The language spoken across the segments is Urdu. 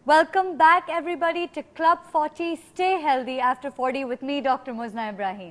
Welcome back everybody to Club 40 Stay Healthy After 40 with me Dr. Muzna Ibrahim.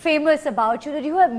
famous about you that you have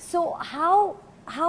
So how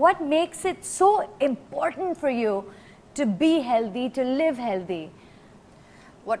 What makes it so important for you to be healthy, to live healthy? What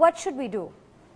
what should we do?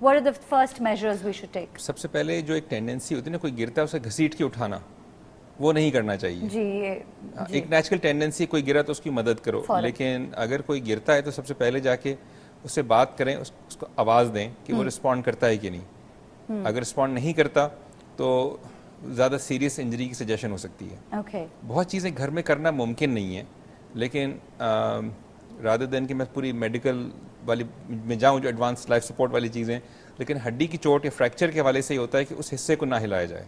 what are the first measures we should take? سب سے پہلے جو ایک ٹینڈنسی ہوتی ہے نا کوئی گرتا ہے اسے گھسیٹ کے اٹھانا, وہ نہیں کرنا چاہیے. جی ایک نیچرل ٹینڈنسی کوئی گرا تو اس کی مدد کرو, لیکن اگر کوئی گرتا ہے تو سب سے پہلے جا کے اس سے بات کریں, اس کو آواز دیں کہ وہ رسپونڈ کرتا ہے کہ نہیں. اگر رسپونڈ نہیں کرتا تو زیادہ سیریس انجری کی سجیشن ہو سکتی ہے. بہت چیزیں گھر میں کرنا ممکن نہیں ہے, لیکن رادر دین کہ میں پوری میڈیکل والی میں جاؤں جو ایڈوانس لائف سپورٹ والی چیزیں, لیکن ہڈی کی چوٹ یا فریکچر کے حوالے سے یہ ہوتا ہے کہ اس حصے کو نہ ہلایا جائے.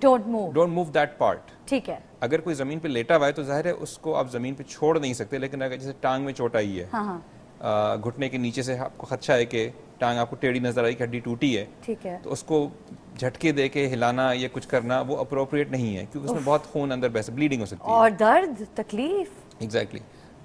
Don't move that part. ٹھیک ہے. اگر کوئی زمین پہ لیٹا ہوا ہے تو ظاہر ہے اس کو آپ زمین پہ چھوڑ نہیں سکتے, لیکن اگر جیسے ٹانگ میں چوٹ آئی ہے, گھٹنے کے نیچے سے آپ کو خدشہ ہے کہ ٹانگ آپ کو ٹیڑھی نظر آئی کہ ہڈی ٹوٹی ہے, ٹھیک ہے, تو اس کو جھٹکے دے کے ہلانا یا کچھ کرنا وہ اپروپریٹ نہیں ہے, کیونکہ اس میں بہت خون اندر بہہ بلیڈنگ ہو سکتی ہے اور درد تکلیف. ایگزیکٹلی.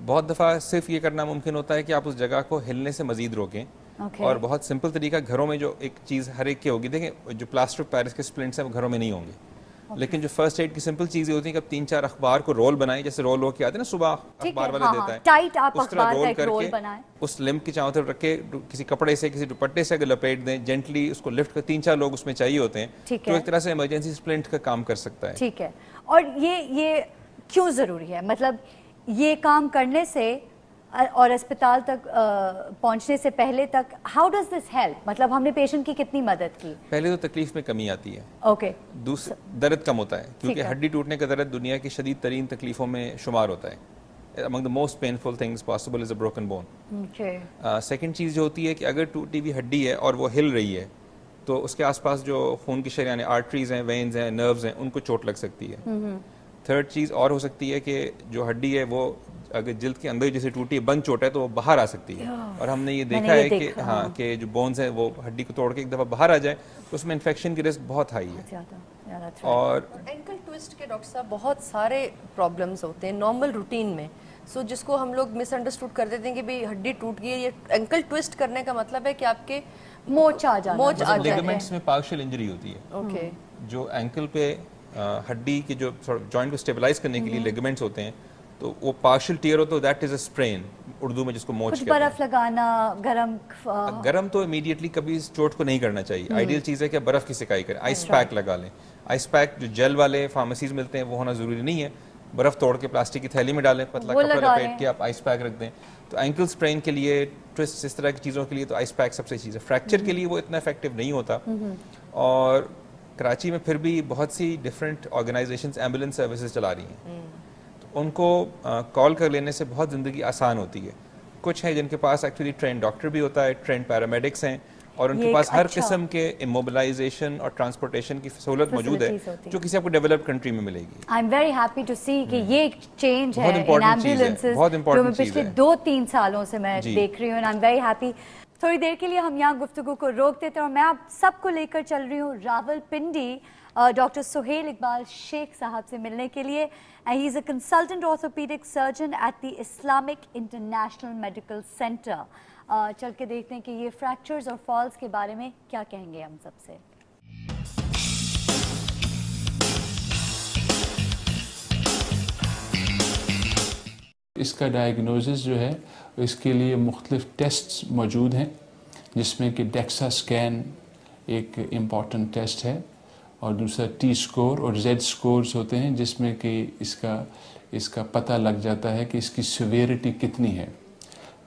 بہت دفعہ صرف یہ کرنا ممکن ہوتا ہے کہ آپ اس جگہ کو ہلنے سے مزید روکیں. اور بہت سمپل طریقہ گھروں میں جو ایک چیز ہر ایک کی ہوگی, دیکھیں جو پلاسٹر آف پیرس کے سپلنٹس ہیں وہ گھروں میں نہیں ہوں گے, لیکن جو فرسٹ ایڈ کی سمپل چیزیں ہوتی ہیں کہ اب 3-4 اخبار کو رول بنائیں, جیسے رول ہو کے آتے ہیں نا صبح اخبار والے دیتا ہے, ٹائٹ آپ اس طرح اخبار کا ایک رول رول کر کے بنائیں, اس لمب کی چاروں طرف رکھ کے کسی کپڑے سے کسی دوپٹے سے اگر لپیٹ دیں, جینٹلی اس کو لفٹ کر, 3-4 لوگ اس میں چاہیے ہوتے ہیں, تو ایک طرح سے ایمرجنسی سپلنٹ کا کام کر سکتا ہے. ٹھیک ہے. اور یہ کیوں ضروری ہے, مطلب یہ کام کرنے سے اور اسپتال تک پہنچنے سے پہلے تک ہاؤ ڈز دس ہیلپ, مطلب ہم نے پیشنٹ کی کتنی مدد کی؟ پہلے تو تکلیف میں کمی آتی ہے, اوکے, درد کم ہوتا ہے, کیونکہ ہڈی ٹوٹنے کا درد دنیا کی شدید ترین تکلیفوں میں شمار ہوتا ہے. among the most painful things possible is a broken bone. Second چیز جو ہوتی ہے کہ اگر ٹوٹی ہوئی ہڈی ہے اور وہ ہل رہی ہے تو اس کے آس پاس جو خون کی شریان آرٹریز ہیں, وینز ہیں, نروز ہیں, ان کو چوٹ لگ سکتی ہے. تھرڈ چیز اور ہو سکتی ہے کہ جو ہڈی ہے وہ اگر جلد کے اندر جیسے ٹوٹی ہے, بند چوٹ ہے, تو وہ باہر آ سکتی ہے. اور ہم نے یہ دیکھا ہے کہ ہاں کہ جو بونز ہیں وہ ہڈی کو توڑ کے ایک دفعہ باہر آ جائے تو اس میں انفیکشن کی رسک بہت ہائی ہے. اور اینکل ٹوسٹ کے ڈاکٹر صاحب بہت سارے پرابلمس ہوتے ہیں نارمل روٹین میں, سو جس کو ہم لوگ مس انڈرسٹوڈ کر دیتے ہیں کہ بھئی ہڈی ٹوٹ گئی ہے. یہ اینکل ٹوسٹ کرنے کا مطلب ہے کہ آپ کے موچ آ جانا, لیگمنٹس میں پارشل انجری ہوتی ہے. اوکے, جو اینکل پہ ہڈی کے جو جوائنٹ کو اسٹیبلائز کرنے کے لیے لیگمنٹس ہوتے ہیں تو وہ پارشل ٹیئر ہوتا ہے, that is a aspirin, Urdu میں جس کو موچ کہتے ہیں. برف لگانا, گرم تو امیڈیٹلی کبھی اس چوٹ کو نہیں کرنا چاہیے. آئیڈیل چیز ہے کہ برف کی سکائی کریں, آئس پیک لگا لیں. آئس پیک جو جیل والے فارمیسیز ملتے ہیں وہ ہونا ضروری نہیں ہے, برف توڑ کے پلاسٹک کی تھیلی میں ڈالیں, پتلا کپڑا لپیٹ کے آپ آئس پیک رکھ دیں. تو اینکل اسپرین کے لیے, ٹوسٹ اس طرح کی چیزوں کے لیے تو آئس پیک سب سے چیز ہے. فریکچر کے لیے وہ اتنا افیکٹو نہیں ہوتا. اور کراچی میں پھر بھی بہت سی ڈفرینٹ آرگنائزیشنز ایمبولینس سروسز چلا رہی ہیں, تو ان کو کال کر لینے سے بہت زندگی آسان ہوتی ہے. کچھ ہیں جن کے پاس ایکچولی ٹرینڈ ڈاکٹر بھی ہوتا ہے, ٹرینڈ پیرامیڈکس ہیں, اور ان کے پاس ہر قسم کے اموبلائزیشن اور ٹرانسپورٹیشن کی سہولت موجود ہے جو کسی آپ کو ڈیولپڈ کنٹری میں ملے گی. I am very happy to see کہ یہ چینج ہے ان ایمبولینسز جو میں پچھلے 2-3 سالوں سے میں دیکھ رہی ہوں, آئی ایم ویری ہیپی. تھوڑی دیر کے لیے ہم یہاں گفتگو کو روک دیتے ہیں اور میں آپ سب کو لے کر چل رہی ہوں راولپنڈی ڈاکٹر سہیل اقبال شیخ صاحب سے ملنے کے لیے. He is a consultant orthopaedic surgeon at the Islamic International Medical Centre. چل کے دیکھتے ہیں کہ یہ فریکچرز اور فالز کے بارے میں کیا کہیں گے ہم سب سے. اس کا ڈائگنوزس جو ہے اس کے لیے مختلف ٹیسٹس موجود ہیں, جس میں کہ ڈیکسا اسکین ایک امپورٹنٹ ٹیسٹ ہے, اور دوسرا ٹی اسکور اور زیڈ اسکورز ہوتے ہیں جس میں کہ اس کا پتہ لگ جاتا ہے کہ اس کی سیویرٹی کتنی ہے.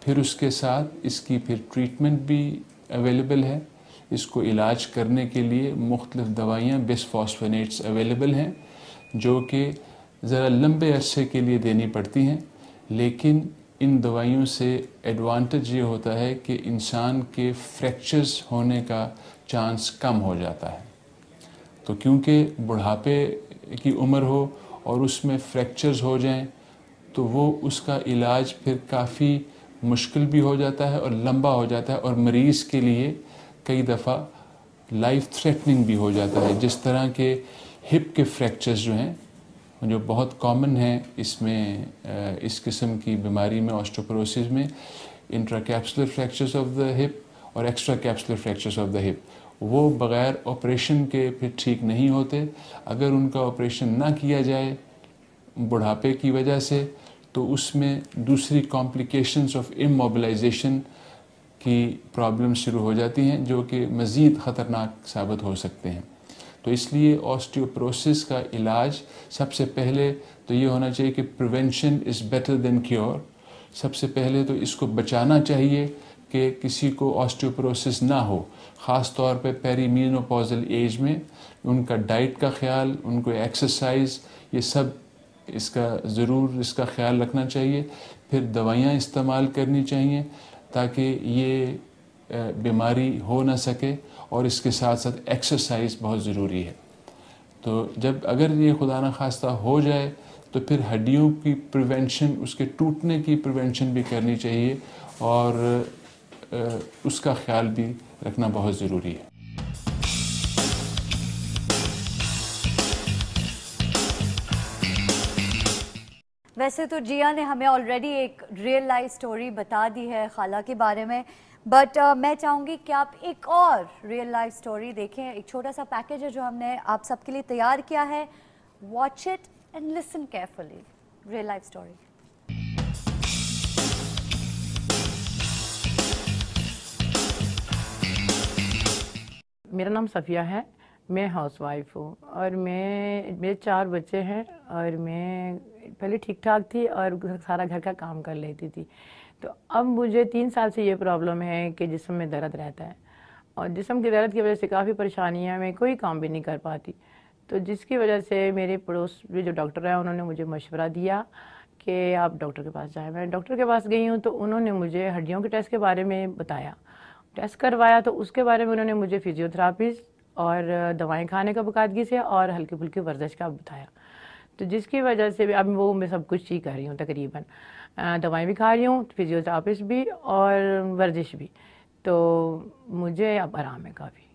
پھر اس کے ساتھ اس کی پھر ٹریٹمنٹ بھی اویلیبل ہے. اس کو علاج کرنے کے لیے مختلف دوائیاں بسفاسفینیٹس اویلیبل ہیں جو کہ ذرا لمبے عرصے کے لیے دینی پڑتی ہیں, لیکن ان دوائیوں سے ایڈوانٹیج یہ ہوتا ہے کہ انسان کے فریکچرز ہونے کا چانس کم ہو جاتا ہے. تو کیونکہ بڑھاپے کی عمر ہو اور اس میں فریکچرز ہو جائیں تو وہ اس کا علاج پھر کافی مشکل بھی ہو جاتا ہے اور لمبا ہو جاتا ہے, اور مریض کے لیے کئی دفعہ لائف تھریٹننگ بھی ہو جاتا ہے. جس طرح کے ہپ کے فریکچرز جو ہیں جو بہت کامن ہیں اس میں, اس قسم کی بیماری میں, آسٹوپروسس میں, intra capsular fractures of the hip اور extra capsular fractures of the hip, وہ بغیر آپریشن کے پھر ٹھیک نہیں ہوتے. اگر ان کا آپریشن نہ کیا جائے بڑھاپے کی وجہ سے تو اس میں دوسری کمپلیکیشنز آف اموبلائزیشن کی پرابلم شروع ہو جاتی ہیں جو کہ مزید خطرناک ثابت ہو سکتے ہیں. تو اس لیے آسٹیوپروسس کا علاج سب سے پہلے تو یہ ہونا چاہیے کہ prevention is better than cure. سب سے پہلے تو اس کو بچانا چاہیے کہ کسی کو آسٹیوپروسس نہ ہو، خاص طور پہ پیری مینوپوزل ایج میں. ان کا ڈائٹ کا خیال، ان کو ایکسرسائز، یہ سب اس کا خیال رکھنا چاہیے. پھر دوائیاں استعمال کرنی چاہیے تاکہ یہ بیماری ہو نہ سکے، اور اس کے ساتھ ساتھ ایکسرسائز بہت ضروری ہے. تو جب اگر یہ خدا نخواستہ ہو جائے تو پھر ہڈیوں کی پریونشن، اس کے ٹوٹنے کی پریونشن بھی کرنی چاہیے، اور اس کا خیال بھی رکھنا بہت ضروری ہے. ویسے تو جیا نے ہمیں آلریڈی ایک ریئل لائف سٹوری بتا دی ہے خالہ کے بارے میں، بٹ میں چاہوں گی کہ آپ ایک اور ریئل لائف سٹوری دیکھیں. ایک چھوٹا سا پیکیج ہے جو ہم نے آپ سب کے لیے تیار کیا ہے. Watch it and listen carefully. Real life story. میرا نام صفیہ ہے، میں ہاؤس وائف ہوں، اور میرے 4 بچے ہیں، اور میں پہلے ٹھیک ٹھاک تھی اور سارا گھر کا کام کر لیتی تھی. تو اب مجھے 3 سال سے یہ پرابلم ہے کہ جسم میں درد رہتا ہے، اور جسم کی درد کی وجہ سے کافی پریشانیاں، میں کوئی کام بھی نہیں کر پاتی. تو جس کی وجہ سے میرے پڑوس میں جو ڈاکٹر ہیں انہوں نے مجھے مشورہ دیا کہ آپ ڈاکٹر کے پاس جائیں. میں ڈاکٹر کے پاس گئی ہوں تو انہوں نے مجھے ہڈیوں کے ٹیسٹ کے بارے میں بتایا. ٹیسٹ کروایا تو اس کے بارے میں انہوں نے مجھے فزیو تھراپی اور دوائیں کھانے کا باقاعدگی سے اور ہلکی پھلکی ورزش کا بتایا. تو جس کی وجہ سے اب وہ میں سب کچھ ہی کر رہی ہوں تقریباً. دوائیں بھی کھا رہی ہوں، فزیو تھراپسٹ بھی اور ورزش بھی. تو مجھے اب آرام ہے کافی.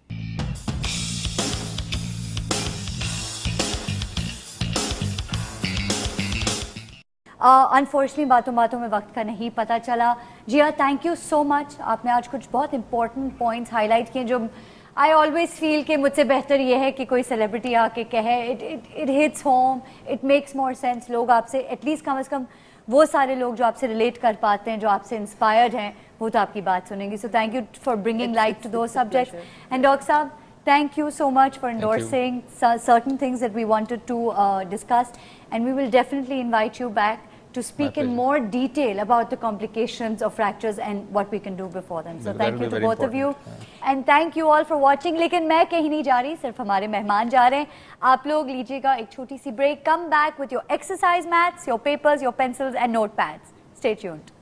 انفارچونیٹلی باتوں میں وقت کا نہیں پتہ چلا. جیا تھینک یو سو مچ. آپ نے آج کچھ بہت امپورٹنٹ پوائنٹس ہائی لائٹ کیے جو آئی آلویز فیل کہ مجھ سے بہتر یہ ہے کہ کوئی سیلیبریٹی آ کے کہے. It hits home, it makes more sense. لوگ آپ سے ایٹ لیسٹ کم از کم وہ سارے لوگ جو آپ سے ریلیٹ کر پاتے ہیں، جو آپ سے انسپائرڈ ہیں، وہ تو آپ کی بات سنیں گی. So thank you for bringing light to those subjects. And doctor صاحب thank you so much for endorsing certain things that we wanted to discuss, and we will definitely invite you back to speak in more detail about the complications of fractures and what we can do before them. So thank you to both of you, and thank you all for watching. لیکن میں کہیں نہیں جا رہی، صرف ہمارے مہمان جا رہے ہیں. آپ لوگ لیجیے گا ایک چھوٹی سی break. Come back with your exercise mats, your papers, your pencils and notepads. Stay tuned.